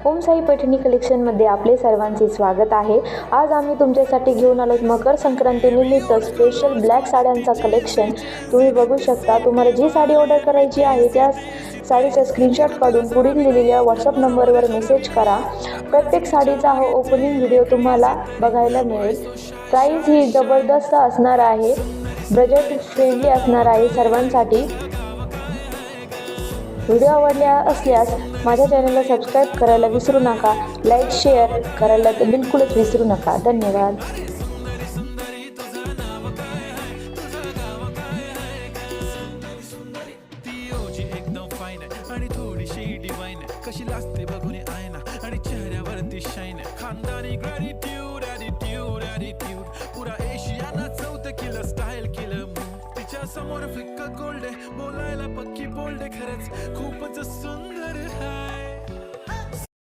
ओम साई पैठणी कलेक्शनमध्ये आपले सर्वांचे स्वागत आहे। आज आम्ही तुमच्यासाठी घेऊन आलो मकर संक्रांती निमित्त स्पेशल ब्लॅक साड्यांचा कलेक्शन। तुम्ही बघू शकता। तुम्हाला जी साडी ऑर्डर करायची आहे त्या साडीचा स्क्रीनशॉट काढून पुढील दिलेल्या व्हॉट्सअप नंबरवर मेसेज करा। प्रत्येक साडीचा हा ओपनिंग व्हिडिओ तुम्हाला बघायला मिळेल। प्राइस ही जबरदस्त असणार आहे, बजेट फ्रेंडली असणार आहे सर्वांसाठी। व्हिडिओ आवडला असल्यास माझ्या चॅनलला सबस्क्राईब करायला विसरू नका, लाईक शेअर करायला तर बिलकुलच विसरू नका। धन्यवाद। आणि थोडीशी डिवाइन कशी लाजते बघून आयना आणि चेहऱ्यावरती शाईन खानदानी ग्रॅटिट्यूड ॲटिट्यूड ॲटिट्यूड पुरा एशियाना चौथं किलं स्टाईल केलं मूव तिच्या समोर फिक्का गोल्ड बोलायला पक्की बोल्ड खरंच खूपच सुंदर हाय।